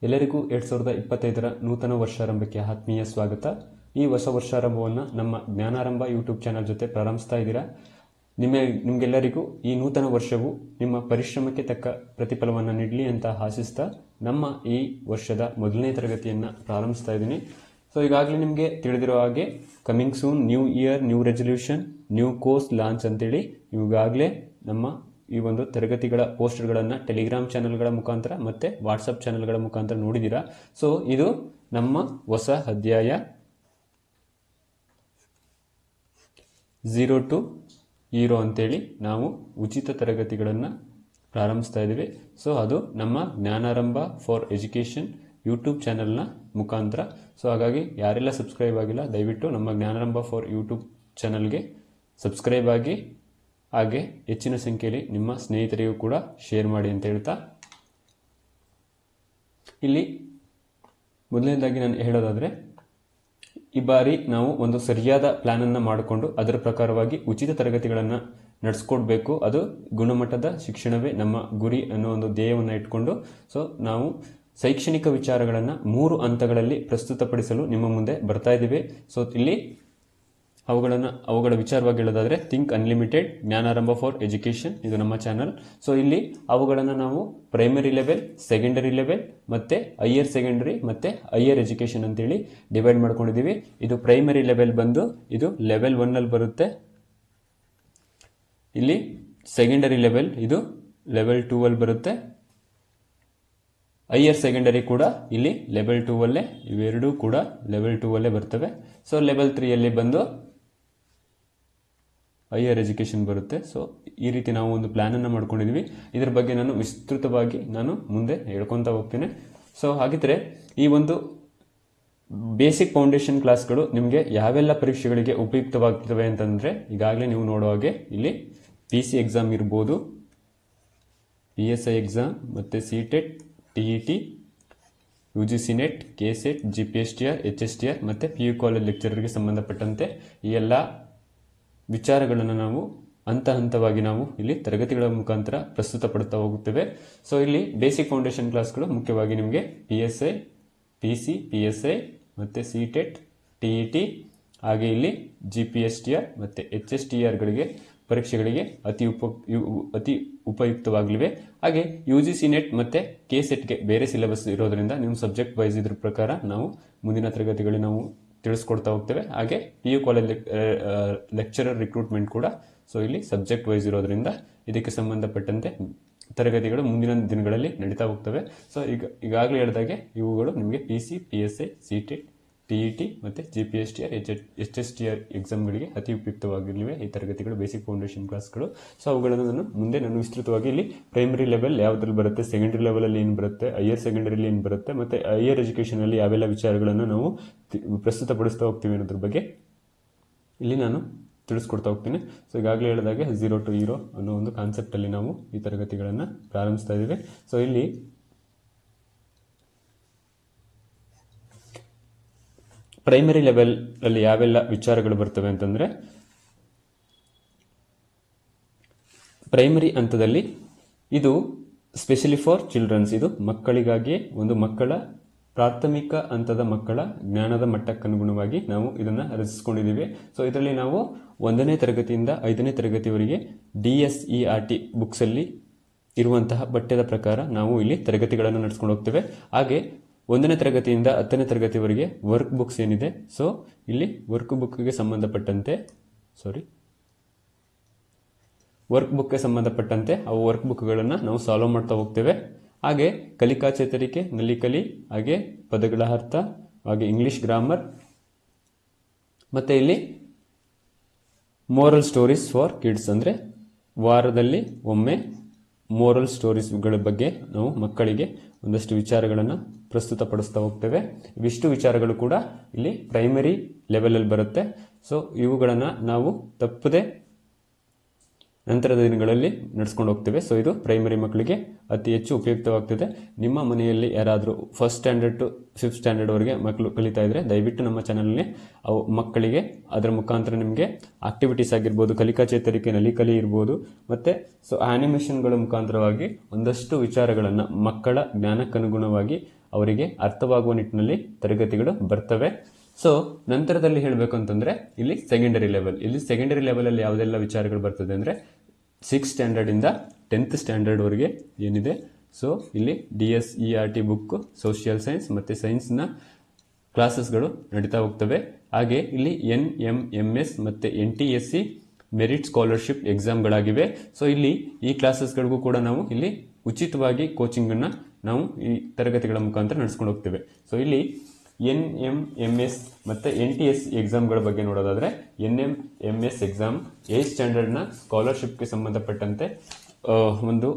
ಎಲ್ಲರಿಗೂ 2025ರ ನೂತನ ವರ್ಷಾರಂಭಕ್ಕೆ ಆತ್ಮೀಯ ಸ್ವಾಗತ. ಈ ಹೊಸ ವರ್ಷಾರಂಭವನ್ನು ನಮ್ಮ ಜ್ಞಾನಾರಂಭ ಯೂಟ್ಯೂಬ್ ಚಾನಲ್ ಜೊತೆ ಪ್ರಾರಂಭಿಸ್ತಾ ಇದ್ದೀರಾ. ನಿಮಗೆಲ್ಲರಿಗೂ ಈ ನೂತನ ವರ್ಷವು ನಿಮ್ಮ ಪರಿಶ್ರಮಕ್ಕೆ ತಕ್ಕ ಪ್ರತಿಫಲವನ್ನು ನೀಡಲಿ ಅಂತ ಆಶಿಸ್ತಾ ನಮ್ಮ ಈ ವರ್ಷದ ಮೊದಲನೇ ತರಗತಿಯನ್ನು ಪ್ರಾರಂಭಿಸ್ತಾ ಇದ್ದೀನಿ. ಸೊ ಈಗಾಗಲೇ ನಿಮಗೆ ತಿಳಿದಿರೋ ಹಾಗೆ coming soon, new year, new resolution, new course launch ಅಂತೇಳಿ ಈಗಾಗಲೇ ನಮ್ಮ ಈ ಒಂದು ತರಗತಿಗಳ ಪೋಸ್ಟರ್ಗಳನ್ನು ಟೆಲಿಗ್ರಾಮ್ ಚಾನೆಲ್ಗಳ ಮುಖಾಂತರ ಮತ್ತು ವಾಟ್ಸಪ್ ಚಾನೆಲ್ಗಳ ಮುಖಾಂತರ ನೋಡಿದ್ದೀರಾ. ಸೊ ಇದು ನಮ್ಮ ಹೊಸ ಅಧ್ಯಾಯ 0 to Hero ಅಂತೇಳಿ ನಾವು ಉಚಿತ ತರಗತಿಗಳನ್ನು ಪ್ರಾರಂಭಿಸ್ತಾ ಇದ್ದೀವಿ. ಸೊ ಅದು ನಮ್ಮ ಜ್ಞಾನಾರಂಭ ಫಾರ್ ಎಜುಕೇಷನ್ ಯೂಟ್ಯೂಬ್ ಚಾನೆಲ್ನ ಮುಖಾಂತರ. ಸೊ ಹಾಗಾಗಿ ಯಾರೆಲ್ಲ ಸಬ್ಸ್ಕ್ರೈಬ್ ಆಗಿಲ್ಲ ದಯವಿಟ್ಟು ನಮ್ಮ ಜ್ಞಾನಾರಂಭ ಫಾರ್ ಯೂಟ್ಯೂಬ್ ಚಾನಲ್ಗೆ ಸಬ್ಸ್ಕ್ರೈಬ್ ಆಗಿ, ಹಾಗೆ ಹೆಚ್ಚಿನ ಸಂಖ್ಯೆಯಲ್ಲಿ ನಿಮ್ಮ ಸ್ನೇಹಿತರಿಗೂ ಕೂಡ ಶೇರ್ ಮಾಡಿ ಅಂತ ಹೇಳ್ತಾ, ಇಲ್ಲಿ ಮೊದಲನೇದಾಗಿ ನಾನು ಹೇಳೋದಾದರೆ, ಈ ಬಾರಿ ನಾವು ಒಂದು ಸರಿಯಾದ ಪ್ಲಾನನ್ನು ಮಾಡಿಕೊಂಡು ಅದರ ಪ್ರಕಾರವಾಗಿ ಉಚಿತ ತರಗತಿಗಳನ್ನು ನಡೆಸ್ಕೊಡ್ಬೇಕು. ಅದು ಗುಣಮಟ್ಟದ ಶಿಕ್ಷಣವೇ ನಮ್ಮ ಗುರಿ ಅನ್ನೋ ಒಂದು ಧ್ಯೇಯವನ್ನು ಇಟ್ಕೊಂಡು ಸೊ ನಾವು ಶೈಕ್ಷಣಿಕ ವಿಚಾರಗಳನ್ನು 3 ಹಂತಗಳಲ್ಲಿ ಪ್ರಸ್ತುತಪಡಿಸಲು ನಿಮ್ಮ ಮುಂದೆ ಬರ್ತಾ ಇದ್ದೀವಿ. ಸೊ ಇಲ್ಲಿ ಅವುಗಳ ವಿಚಾರವಾಗಿ ಹೇಳೋದಾದರೆ, ಥಿಂಕ್ ಅನ್ಲಿಮಿಟೆಡ್, ಜ್ಞಾನಾರಂಭ ಫಾರ್ ಎಜುಕೇಷನ್, ಇದು ನಮ್ಮ ಚಾನಲ್. ಸೊ ಇಲ್ಲಿ ಅವುಗಳನ್ನು ನಾವು ಪ್ರೈಮರಿ ಲೆವೆಲ್, ಸೆಕೆಂಡರಿ ಲೆವೆಲ್ ಮತ್ತು ಹೈಯರ್ ಸೆಕೆಂಡರಿ ಮತ್ತು ಹೈಯರ್ ಎಜುಕೇಷನ್ ಅಂತೇಳಿ ಡಿವೈಡ್ ಮಾಡ್ಕೊಂಡಿದ್ದೀವಿ. ಇದು ಪ್ರೈಮರಿ ಲೆವೆಲ್ ಬಂದು ಇದು ಲೆವೆಲ್ 1 ಬರುತ್ತೆ. ಇಲ್ಲಿ ಸೆಕೆಂಡರಿ ಲೆವೆಲ್ ಇದು ಲೆವೆಲ್ 2 ಬರುತ್ತೆ. ಹೈಯರ್ ಸೆಕೆಂಡರಿ ಕೂಡ ಇಲ್ಲಿ ಲೆವೆಲ್ 2 ಇವೆರಡೂ ಕೂಡ ಲೆವೆಲ್ 2 ಬರ್ತವೆ. ಸೊ ಲೆವೆಲ್ 3 ಬಂದು ಹೈಯರ್ ಎಜುಕೇಷನ್ ಬರುತ್ತೆ. ಸೊ ಈ ರೀತಿ ನಾವು ಒಂದು ಪ್ಲಾನನ್ನು ಮಾಡ್ಕೊಂಡಿದ್ದೀವಿ. ಇದರ ಬಗ್ಗೆ ನಾನು ವಿಸ್ತೃತವಾಗಿ ಮುಂದೆ ಹೇಳ್ಕೊತಾ ಹೋಗ್ತೀನಿ. ಸೊ ಹಾಗಿದ್ರೆ ಈ ಒಂದು ಬೇಸಿಕ್ ಫೌಂಡೇಶನ್ ಕ್ಲಾಸ್ಗಳು ನಿಮಗೆ ಯಾವೆಲ್ಲ ಪರೀಕ್ಷೆಗಳಿಗೆ ಉಪಯುಕ್ತವಾಗ್ತವೆ ಅಂತಂದರೆ, ಈಗಾಗಲೇ ನೀವು ನೋಡೋ ಹಾಗೆ ಇಲ್ಲಿ PC ಎಕ್ಸಾಮ್ ಇರ್ಬೋದು, PSI ಎಕ್ಸಾಮ್ ಮತ್ತು CTET, TET, UGC net, KSET, GPSTR, HSTR ಮತ್ತು PU ಕಾಲೇಜ್ ಲೆಕ್ಚರರ್ಗೆ ಸಂಬಂಧಪಟ್ಟಂತೆ ಈ ಎಲ್ಲ ವಿಚಾರಗಳನ್ನು ನಾವು ಹಂತವಾಗಿ ನಾವು ಇಲ್ಲಿ ತರಗತಿಗಳ ಮುಖಾಂತರ ಪ್ರಸ್ತುತಪಡುತ್ತಾ ಹೋಗುತ್ತೇವೆ. ಸೊ ಇಲ್ಲಿ ಬೇಸಿಕ್ ಫೌಂಡೇಶನ್ ಕ್ಲಾಸ್ಗಳು ಮುಖ್ಯವಾಗಿ ನಿಮಗೆ PSI, PC, PSI ಮತ್ತು CTET, TET, ಹಾಗೆ ಇಲ್ಲಿ GPSTR ಮತ್ತು HSTRಗಳಿಗೆ ಪರೀಕ್ಷೆಗಳಿಗೆ ಅತಿ ಉಪಯುಕ್ತವಾಗಲಿವೆ. ಹಾಗೆ UGC ನೆಟ್ ಮತ್ತು KSETಗೆ ಬೇರೆ ಸಿಲೆಬಸ್ ಇರೋದರಿಂದ ನೀವು ಸಬ್ಜೆಕ್ಟ್ ವೈಸ್ ಇದ್ರ ಪ್ರಕಾರ ನಾವು ಮುಂದಿನ ತರಗತಿಗಳಲ್ಲಿ ನಾವು ತಿಳಿಸ್ಕೊಡ್ತಾ ಹೋಗ್ತೇವೆ. ಹಾಗೆ PU ಕಾಲೇಜ್ ಲೆಕ್ಚರರ್ ರಿಕ್ರೂಟ್ಮೆಂಟ್ ಕೂಡ ಸೊ ಇಲ್ಲಿ ಸಬ್ಜೆಕ್ಟ್ ವೈಸ್ ಇರೋದ್ರಿಂದ ಇದಕ್ಕೆ ಸಂಬಂಧಪಟ್ಟಂತೆ ತರಗತಿಗಳು ಮುಂದಿನ ದಿನಗಳಲ್ಲಿ ನಡೀತಾ ಹೋಗ್ತವೆ. ಸೊ ಈಗಾಗಲೇ ಹೇಳಿದಾಗೆ ಇವುಗಳು ನಿಮಗೆ PC, PSI, CTET, TET ಮತ್ತು GPSTR, HSTR ಎಕ್ಸಾಮ್ಗಳಿಗೆ ಅತಿ ಉಪಯುಕ್ತವಾಗಿರಲಿವೆ ಈ ತರಗತಿಗಳು, ಬೇಸಿಕ್ ಫೌಂಡೇಶನ್ ಕ್ಲಾಸ್ಗಳು. ಸೊ ಅವುಗಳನ್ನು ಮುಂದೆ ನಾನು ವಿಸ್ತೃತವಾಗಿ ಇಲ್ಲಿ ಪ್ರೈಮರಿ ಲೆವೆಲ್ ಯಾವುದ್ರಲ್ಲಿ ಬರುತ್ತೆ, ಸೆಕೆಂಡರಿ ಲೆವೆಲಲ್ಲಿ ಏನು ಬರುತ್ತೆ, ಹೈಯರ್ ಸೆಕೆಂಡರಿಲಿ ಏನು ಬರುತ್ತೆ ಮತ್ತು ಹೈಯರ್ ಎಜುಕೇಷನಲ್ಲಿ ಯಾವೆಲ್ಲ ವಿಚಾರಗಳನ್ನು ನಾವು ಪ್ರಸ್ತುತಪಡಿಸ್ತಾ ಹೋಗ್ತೀವಿ ಅನ್ನೋದ್ರ ಬಗ್ಗೆ ಇಲ್ಲಿ ನಾನು ತಿಳಿಸ್ಕೊಡ್ತಾ ಹೋಗ್ತೀನಿ. ಸೊ ಈಗಾಗಲೇ ಹೇಳಿದಾಗೆ 0 to Hero ಅನ್ನೋ ಒಂದು ಕಾನ್ಸೆಪ್ಟಲ್ಲಿ ನಾವು ಈ ತರಗತಿಗಳನ್ನು ಪ್ರಾರಂಭಿಸ್ತಾ ಇದ್ದೀವಿ. ಸೊ ಇಲ್ಲಿ ಪ್ರೈಮರಿ ಲೆವೆಲ್ ಅಲ್ಲಿ ಯಾವೆಲ್ಲ ವಿಚಾರಗಳು ಬರ್ತವೆ ಅಂತಂದರೆ, ಪ್ರೈಮರಿ ಹಂತದಲ್ಲಿ ಇದು ಸ್ಪೆಷಲಿ ಫಾರ್ ಚಿಲ್ಡ್ರನ್ಸ್, ಇದು ಮಕ್ಕಳಿಗಾಗಿ ಒಂದು ಮಕ್ಕಳ ಪ್ರಾಥಮಿಕ ಹಂತದ ಮಕ್ಕಳ ಜ್ಞಾನದ ಮಟ್ಟಕ್ಕನುಗುಣವಾಗಿ ನಾವು ಇದನ್ನು ರಚಿಸ್ಕೊಂಡಿದ್ದೀವಿ. ಸೊ ಇದರಲ್ಲಿ ನಾವು 1ನೇ ತರಗತಿಯಿಂದ 5ನೇ ತರಗತಿವರೆಗೆ DSERT ಬುಕ್ಸಲ್ಲಿ ಇರುವಂತಹ ಪಠ್ಯದ ಪ್ರಕಾರ ನಾವು ಇಲ್ಲಿ ತರಗತಿಗಳನ್ನು ನಡೆಸ್ಕೊಂಡು ಹೋಗ್ತೇವೆ. ಹಾಗೆ 1ನೇ ತರಗತಿಯಿಂದ 10ನೇ ತರಗತಿವರೆಗೆ ವರ್ಕ್ ಬುಕ್ಸ್ ಏನಿದೆ, ಸೊ ಇಲ್ಲಿ ವರ್ಕ್ ಬುಕ್ಗೆ ಸಂಬಂಧಪಟ್ಟಂತೆ ಅವು ವರ್ಕ್ ಬುಕ್ಗಳನ್ನು ನಾವು ಸಾಲ್ವ್ ಮಾಡ್ತಾ ಹೋಗ್ತೇವೆ. ಹಾಗೆ ಕಲಿಕಾ ಚೇತರಿಕೆ, ನಲಿಕಲಿ, ಹಾಗೆ ಪದಗಳ ಅರ್ಥ, ಹಾಗೆ ಇಂಗ್ಲಿಷ್ ಗ್ರಾಮರ್ ಮತ್ತು ಇಲ್ಲಿ ಮೋರಲ್ ಸ್ಟೋರೀಸ್ ಫಾರ್ ಕಿಡ್ಸ್, ಅಂದರೆ ವಾರದಲ್ಲಿ ಒಮ್ಮೆ ಮೋರಲ್ ಸ್ಟೋರೀಸ್ಗಳ ಬಗ್ಗೆ ನಾವು ಮಕ್ಕಳಿಗೆ ಒಂದಷ್ಟು ವಿಚಾರಗಳನ್ನು ಪ್ರಸ್ತುತಪಡಿಸ್ತಾ ಹೋಗ್ತೇವೆ. ಇವಿಷ್ಟು ವಿಚಾರಗಳು ಕೂಡ ಇಲ್ಲಿ ಪ್ರೈಮರಿ ಲೆವೆಲಲ್ಲಿ ಬರುತ್ತೆ. ಸೊ ಇವುಗಳನ್ನು ನಾವು ತಪ್ಪದೆ ನಂತರದ ದಿನಗಳಲ್ಲಿ ನಡೆಸ್ಕೊಂಡು ಹೋಗ್ತೇವೆ. ಸೊ ಇದು ಪ್ರೈಮರಿ ಮಕ್ಕಳಿಗೆ ಅತಿ ಹೆಚ್ಚು ಉಪಯುಕ್ತವಾಗ್ತದೆ. ನಿಮ್ಮ ಮನೆಯಲ್ಲಿ ಯಾರಾದರೂ 1st ಸ್ಟ್ಯಾಂಡರ್ಡ್ to 5th ಸ್ಟ್ಯಾಂಡರ್ಡ್ವರೆಗೆ ಮಕ್ಕಳು ಕಲಿತಾ ಇದ್ದರೆ ದಯವಿಟ್ಟು ನಮ್ಮ ಚಾನಲ್ನೇ ಅವು ಮಕ್ಕಳಿಗೆ ಅದರ ಮುಖಾಂತರ ನಿಮಗೆ ಆಕ್ಟಿವಿಟೀಸ್ ಆಗಿರ್ಬೋದು, ಕಲಿಕಾ ಚೇತರಿಕೆ, ನಲಿಕಲಿ ಇರ್ಬೋದು, ಮತ್ತು ಸೊ ಆ್ಯನಿಮೇಷನ್ಗಳ ಮುಖಾಂತರವಾಗಿ ಒಂದಷ್ಟು ವಿಚಾರಗಳನ್ನು ಮಕ್ಕಳ ಜ್ಞಾನಕ್ಕನುಗುಣವಾಗಿ ಅವರಿಗೆ ಅರ್ಥವಾಗುವ ನಿಟ್ಟಿನಲ್ಲಿ ತರಗತಿಗಳು ಬರ್ತವೆ. ಸೊ ನಂತರದಲ್ಲಿ ಹೇಳಬೇಕು ಅಂತಂದ್ರೆ ಇಲ್ಲಿ ಸೆಕೆಂಡರಿ ಲೆವೆಲ್, ಇಲ್ಲಿ ಸೆಕೆಂಡರಿ ಲೆವೆಲ್ ಅಲ್ಲಿ ಯಾವುದೆಲ್ಲ ವಿಚಾರಗಳು ಬರ್ತದೆ ಅಂದ್ರೆ 6th ಸ್ಟ್ಯಾಂಡರ್ಡ್ ಇಂದ 10th ಸ್ಟ್ಯಾಂಡರ್ಡ್ ವರೆಗೆ ಏನಿದೆ. ಸೊ ಇಲ್ಲಿ DSERT ಬುಕ್, ಸೋಷಿಯಲ್ ಸೈನ್ಸ್ ಮತ್ತೆ ಸೈನ್ಸ್ನ ಕ್ಲಾಸಸ್ಗಳು ನಡೀತಾ ಹೋಗ್ತವೆ. ಹಾಗೆ ಇಲ್ಲಿ NMMS ಮತ್ತೆ NTSC ಮೆರಿಟ್ ಸ್ಕಾಲರ್ಶಿಪ್ ಎಕ್ಸಾಮ್ಗಳಾಗಿವೆ. ಸೊ ಇಲ್ಲಿ ಈ ಕ್ಲಾಸಸ್ಗಳಿಗೂ ಕೂಡ ನಾವು ಇಲ್ಲಿ ಉಚಿತವಾಗಿ ಕೋಚಿಂಗ್ ಅನ್ನ ನಾವು ಈ ತರಗತಿಗಳ ಮುಖಾಂತರ ನಡೆಸ್ಕೊಂಡು ಹೋಗ್ತೇವೆ. ಸೊ ಇಲ್ಲಿ NMMS ಮತ್ತೆ NTS ಎಕ್ಸಾಮ್ಗಳ ಬಗ್ಗೆ ನೋಡೋದಾದ್ರೆ, NMMS ಎಕ್ಸಾಮ್ 8th ಸ್ಟ್ಯಾಂಡರ್ಡ್ನ ಸ್ಕಾಲರ್ಶಿಪ್ಗೆ ಸಂಬಂಧಪಟ್ಟಂತೆ ಒಂದು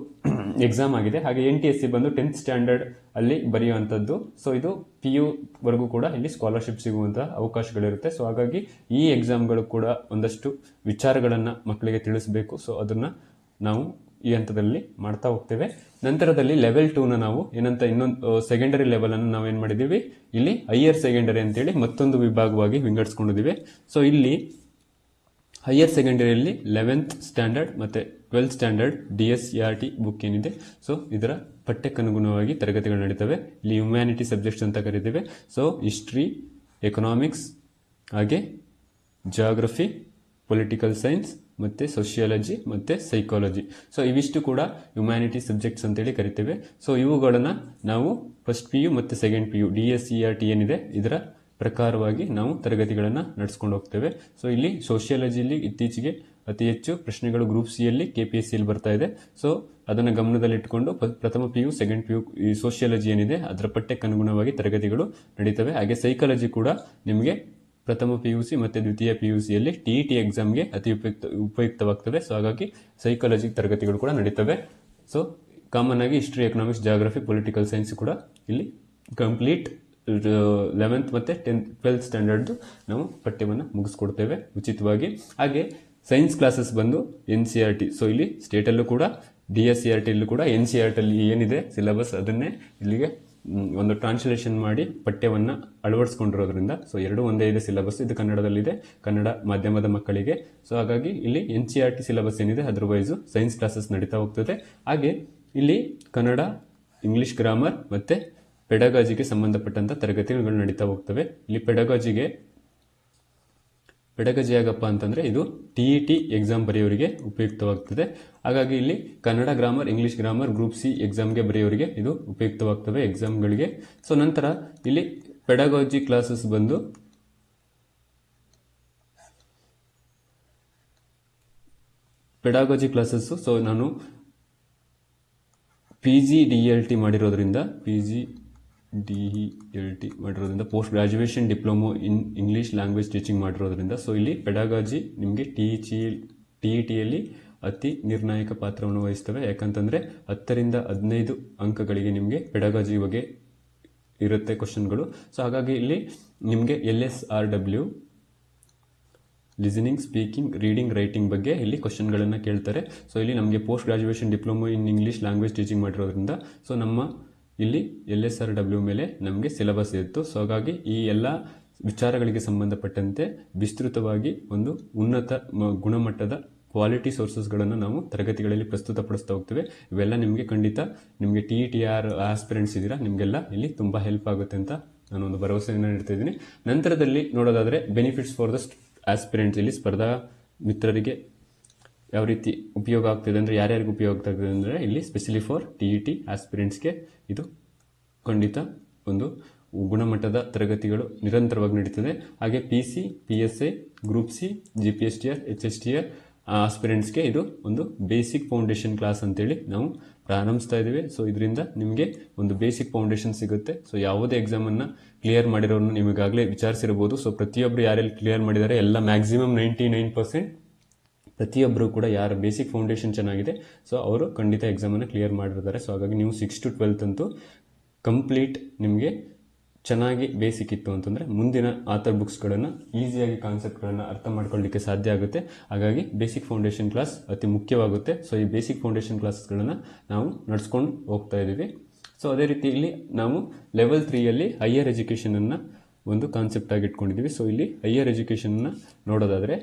ಎಕ್ಸಾಮ್ ಆಗಿದೆ. ಹಾಗೆ NTSC ಬಂದು 10th ಸ್ಟ್ಯಾಂಡರ್ಡ್ ಅಲ್ಲಿ ಬರೆಯುವಂಥದ್ದು. ಸೊ ಇದು PU ವರೆಗೂ ಕೂಡ ಇಲ್ಲಿ ಸ್ಕಾಲರ್ಶಿಪ್ ಸಿಗುವಂತಹ ಅವಕಾಶಗಳಿರುತ್ತೆ. ಸೊ ಹಾಗಾಗಿ ಈ ಎಕ್ಸಾಮ್ಗಳು ಕೂಡ ಒಂದಷ್ಟು ವಿಚಾರಗಳನ್ನ ಮಕ್ಕಳಿಗೆ ತಿಳಿಸಬೇಕು. ಸೊ ಅದನ್ನ ನಾವು ಈ ಹಂತದಲ್ಲಿ ಮಾಡ್ತಾ ಹೋಗ್ತೇವೆ. ನಂತರದಲ್ಲಿ ಲೆವೆಲ್ 2ನ ನಾವು ಏನಂತ ಇನ್ನೊಂದು ಸೆಕೆಂಡರಿ ಲೆವೆಲ್ ಅನ್ನು ನಾವು ಏನ್ ಮಾಡಿದೀವಿ, ಇಲ್ಲಿ ಹೈಯರ್ ಸೆಕೆಂಡರಿ ಅಂತೇಳಿ ಮತ್ತೊಂದು ವಿಭಾಗವಾಗಿ ವಿಂಗಡಿಸ್ಕೊಂಡಿದ್ದೀವಿ. ಸೊ ಇಲ್ಲಿ ಹೈಯರ್ ಸೆಕೆಂಡರಿಯಲ್ಲಿ 11th ಸ್ಟ್ಯಾಂಡರ್ಡ್ ಮತ್ತೆ 12th ಸ್ಟ್ಯಾಂಡರ್ಡ್ DSERT ಬುಕ್ ಏನಿದೆ, ಸೊ ಇದರ ಪಠ್ಯಕ್ಕನುಗುಣವಾಗಿ ತರಗತಿಗಳು ನಡೀತವೆ. ಇಲ್ಲಿ ಹ್ಯುಮ್ಯಾನಿಟಿ ಸಬ್ಜೆಕ್ಟ್ಸ್ ಅಂತ ಕರಿತೇವೆ. ಸೊ ಹಿಸ್ಟ್ರಿ, ಎಕನಾಮಿಕ್ಸ್, ಹಾಗೆ ಜಿಯೋಗ್ರಫಿ, ಪೊಲಿಟಿಕಲ್ ಸೈನ್ಸ್ ಮತ್ತೆ ಸೋಷಿಯಾಲಜಿ ಮತ್ತೆ ಸೈಕಾಲಜಿ. ಸೊ ಇವಿಷ್ಟು ಕೂಡ ಹ್ಯುಮ್ಯಾನಿಟಿ ಸಬ್ಜೆಕ್ಟ್ಸ್ ಅಂತೇಳಿ ಕರಿತೇವೆ. ಸೊ ಇವುಗಳನ್ನ ನಾವು ಫಸ್ಟ್ PU ಮತ್ತೆ ಸೆಕೆಂಡ್ PU DSERT ಏನಿದೆ ಇದರ ಪ್ರಕಾರವಾಗಿ ನಾವು ತರಗತಿಗಳನ್ನು ನಡೆಸ್ಕೊಂಡು ಹೋಗ್ತೇವೆ. ಸೊ ಇಲ್ಲಿ ಸೋಷಿಯಾಲಜಿಯಲ್ಲಿ ಇತ್ತೀಚೆಗೆ ಅತಿ ಹೆಚ್ಚು ಪ್ರಶ್ನೆಗಳು ಗ್ರೂಪ್ C ಯಲ್ಲಿ KPSCಯಲ್ಲಿ ಬರ್ತಾ ಇದೆ. ಸೊ ಅದನ್ನು ಗಮನದಲ್ಲಿಟ್ಟುಕೊಂಡು ಪ್ರಥಮ PU ಸೆಕೆಂಡ್ PU ಈ ಸೋಷಿಯಾಲಜಿ ಏನಿದೆ ಅದರ ಪಠ್ಯಕ್ಕನುಗುಣವಾಗಿ ತರಗತಿಗಳು ನಡೀತವೆ. ಹಾಗೆ ಸೈಕಾಲಜಿ ಕೂಡ ನಿಮಗೆ ಪ್ರಥಮ PUC ಮತ್ತೆ ದ್ವಿತೀಯ PUCಯಲ್ಲಿ TET ಎಕ್ಸಾಮ್ಗೆ ಅತಿ ಉಪಯುಕ್ತವಾಗ್ತದೆ. ಸೊ ಹಾಗಾಗಿ ಸೈಕಾಲಜಿ ತರಗತಿಗಳು ಕೂಡ ನಡೀತವೆ. ಸೊ ಕಾಮನ್ ಆಗಿ history, economics, geography, political science ಕೂಡ ಇಲ್ಲಿ ಕಂಪ್ಲೀಟ್ 11th ಮತ್ತೆ 12th ಸ್ಟ್ಯಾಂಡರ್ಡ್ ನಾವು ಪಠ್ಯವನ್ನು ಮುಗಿಸ್ಕೊಡ್ತೇವೆ ಉಚಿತವಾಗಿ. ಹಾಗೆ ಸೈನ್ಸ್ ಕ್ಲಾಸಸ್ ಬಂದು NCERT. ಸೊ ಇಲ್ಲಿ ಸ್ಟೇಟಲ್ಲೂ ಕೂಡ DSERT ಅಲ್ಲೂ ಕೂಡ NCERT ಅಲ್ಲಿ ಏನಿದೆ ಸಿಲೆಬಸ್ ಅದನ್ನೇ ಇಲ್ಲಿಗೆ ಒಂದು ಟ್ರಾನ್ಸ್ಲೇಷನ್ ಮಾಡಿ ಪಠ್ಯವನ್ನು ಅಳವಡಿಸ್ಕೊಂಡಿರೋದ್ರಿಂದ ಸೊ ಎರಡು ಒಂದೇ ಇದೆ ಸಿಲೆಬಸ್. ಇದು ಕನ್ನಡದಲ್ಲಿದೆ, ಕನ್ನಡ ಮಾಧ್ಯಮದ ಮಕ್ಕಳಿಗೆ. ಸೊ ಹಾಗಾಗಿ ಇಲ್ಲಿ NCERT ಸಿಲೆಬಸ್ ಏನಿದೆ ಅದರ್ವೈಸು ಸೈನ್ಸ್ ಕ್ಲಾಸಸ್ ನಡೀತಾ ಹೋಗ್ತದೆ. ಹಾಗೆ ಇಲ್ಲಿ ಕನ್ನಡ, ಇಂಗ್ಲಿಷ್ ಗ್ರಾಮರ್ ಮತ್ತೆ ಪೆಡಗಾಜಿಗೆ ಸಂಬಂಧಪಟ್ಟಂತ ತರಗತಿಗಳು ನಡೀತಾ ಹೋಗ್ತವೆ. ಇಲ್ಲಿ ಪೆಡಗಾಜಿ ಆಗಪ್ಪ ಅಂತಂದ್ರೆ ಇದು TET ಎಕ್ಸಾಮ್ ಬರೆಯೋರಿಗೆ ಉಪಯುಕ್ತವಾಗ್ತದೆ. ಹಾಗಾಗಿ ಇಲ್ಲಿ Kannada grammar, English grammar group C ಎಕ್ಸಾಮ್ಗೆ ಬರೆಯೋರಿಗೆ ಇದು ಉಪಯುಕ್ತವಾಗ್ತವೆ ಎಕ್ಸಾಮ್ಗಳಿಗೆ. ಸೊ ನಂತರ ಇಲ್ಲಿ ಪೆಡಗಾಜಿ ಕ್ಲಾಸಸ್ ಬಂದು ಸೊ ನಾನು PGDELT ಮಾಡಿರೋದ್ರಿಂದ post graduation diploma in English language teaching ಮಾಡಿರೋದ್ರಿಂದ ಸೊ ಇಲ್ಲಿ ಪೆಡಗಾಜಿ ನಿಮಗೆ TETಯಲ್ಲಿ ಅತಿ ನಿರ್ಣಾಯಕ ಪಾತ್ರವನ್ನು ವಹಿಸ್ತವೆ. ಯಾಕಂತಂದ್ರೆ 10 ರಿಂದ 15 ಅಂಕಗಳಿಗೆ ನಿಮಗೆ ಪೆಡಗಾಜಿ ಬಗ್ಗೆ ಇರುತ್ತೆ ಕ್ವಶನ್ಗಳು. ಸೊ ಹಾಗಾಗಿ ಇಲ್ಲಿ ನಿಮಗೆ LSRW listening, speaking, reading, writing ಬಗ್ಗೆ ಇಲ್ಲಿ ಕ್ವಶನ್ಗಳನ್ನು ಕೇಳ್ತಾರೆ. ಸೊ ಇಲ್ಲಿ ನಮಗೆ post graduation diploma in English language teaching ಮಾಡಿರೋದ್ರಿಂದ ಸೊ ನಮ್ಮ ಇಲ್ಲಿ LSRW ಮೇಲೆ ನಮಗೆ ಸಿಲೆಬಸ್ ಇತ್ತು. ಸೊ ಹಾಗಾಗಿ ಈ ಎಲ್ಲ ವಿಚಾರಗಳಿಗೆ ಸಂಬಂಧಪಟ್ಟಂತೆ ವಿಸ್ತೃತವಾಗಿ ಒಂದು ಉನ್ನತ ಗುಣಮಟ್ಟದ ಕ್ವಾಲಿಟಿ ಸೋರ್ಸಸ್ಗಳನ್ನು ನಾವು ತರಗತಿಗಳಲ್ಲಿ ಪ್ರಸ್ತುತಪಡಿಸ್ತಾ ಹೋಗ್ತೇವೆ. ಇವೆಲ್ಲ ನಿಮಗೆ ಖಂಡಿತ ನಿಮಗೆ TETR ಆಸ್ಪಿರೆಂಟ್ಸ್ ಇದ್ದೀರಾ, ನಿಮಗೆಲ್ಲ ಇಲ್ಲಿ ತುಂಬ ಹೆಲ್ಪ್ ಆಗುತ್ತೆ ಅಂತ ನಾನು ಒಂದು ಭರವಸೆಯನ್ನು ನೀಡ್ತಾ ಇದ್ದೀನಿ. ನಂತರದಲ್ಲಿ ನೋಡೋದಾದರೆ ಬೆನಿಫಿಟ್ಸ್ ಫಾರ್ ದ ಆಸ್ಪಿರೆಂಟ್ಸ್, ಇಲ್ಲಿ ಸ್ಪರ್ಧಾ ಮಿತ್ರರಿಗೆ ಯಾವ ರೀತಿ ಉಪಯೋಗ ಆಗ್ತಿದೆ ಅಂದರೆ ಯಾರ್ಯಾರಿಗೆ ಉಪಯೋಗ ಆಗ್ತದೆ ಅಂದರೆ ಇಲ್ಲಿ ಸ್ಪೆಷಲಿ ಫಾರ್ TET ಆಸ್ಪಿರೆಂಟ್ಸ್ಗೆ ಇದು ಖಂಡಿತ ಒಂದು ಗುಣಮಟ್ಟದ ತರಗತಿಗಳು ನಿರಂತರವಾಗಿ ನಡೀತದೆ. ಹಾಗೆ PC, PSI, group C, GPSTR, HSTR ಆಸ್ಪಿರೆಂಟ್ಸ್ಗೆ ಇದು ಒಂದು ಬೇಸಿಕ್ ಫೌಂಡೇಶನ್ ಕ್ಲಾಸ್ ಅಂತೇಳಿ ನಾವು ಪ್ರಾರಂಭಿಸ್ತಾ ಇದ್ದೀವಿ. ಸೊ ಇದರಿಂದ ನಿಮಗೆ ಒಂದು ಬೇಸಿಕ್ ಫೌಂಡೇಶನ್ ಸಿಗುತ್ತೆ. ಸೊ ಯಾವುದೇ ಎಕ್ಸಾಮನ್ನು ಕ್ಲಿಯರ್ ಮಾಡಿರೋರನ್ನು ನಿಮಗಾಗಲೇ ವಿಚಾರಿಸಿರ್ಬೋದು. ಸೊ ಪ್ರತಿಯೊಬ್ಬರು ಯಾರೆಲ್ಲ ಕ್ಲಿಯರ್ ಮಾಡಿದ್ದಾರೆ ಎಲ್ಲ ಮ್ಯಾಕ್ಸಿಮಮ್ 99% ಪ್ರತಿಯೊಬ್ಬರು ಕೂಡ ಯಾರ ಬೇಸಿಕ್ ಫೌಂಡೇಶನ್ ಚೆನ್ನಾಗಿದೆ ಸೊ ಅವರು ಖಂಡಿತ ಎಕ್ಸಾಮನ್ನು ಕ್ಲಿಯರ್ ಮಾಡಿರ್ತಾರೆ. ಸೊ ಹಾಗಾಗಿ ನೀವು 6th to 12th ಅಂತೂ ಕಂಪ್ಲೀಟ್ ನಿಮಗೆ ಚೆನ್ನಾಗಿ ಬೇಸಿಕ್ ಇತ್ತು ಅಂತಂದರೆ ಮುಂದಿನ ಆಥರ್ ಬುಕ್ಸ್ಗಳನ್ನು ಈಸಿಯಾಗಿ ಕಾನ್ಸೆಪ್ಟ್ಗಳನ್ನು ಅರ್ಥ ಮಾಡ್ಕೊಳ್ಳಿಕ್ಕೆ ಸಾಧ್ಯ ಆಗುತ್ತೆ. ಹಾಗಾಗಿ ಬೇಸಿಕ್ ಫೌಂಡೇಶನ್ ಕ್ಲಾಸ್ ಅತಿ ಮುಖ್ಯವಾಗುತ್ತೆ. ಸೊ ಈ ಬೇಸಿಕ್ ಫೌಂಡೇಶನ್ ಕ್ಲಾಸ್ಗಳನ್ನು ನಾವು ನಡೆಸ್ಕೊಂಡು ಹೋಗ್ತಾ ಇದ್ದೀವಿ. ಸೊ ಅದೇ ರೀತಿ ಇಲ್ಲಿ ನಾವು ಲೆವೆಲ್ 3ಯಲ್ಲಿ ಹೈಯರ್ ಎಜುಕೇಷನನ್ನು ಒಂದು ಕಾನ್ಸೆಪ್ಟ್ ಆಗಿ ಇಟ್ಕೊಂಡಿದ್ದೀವಿ. ಸೊ ಇಲ್ಲಿ ಹೈಯರ್ ಎಜುಕೇಷನ್ನ ನೋಡೋದಾದರೆ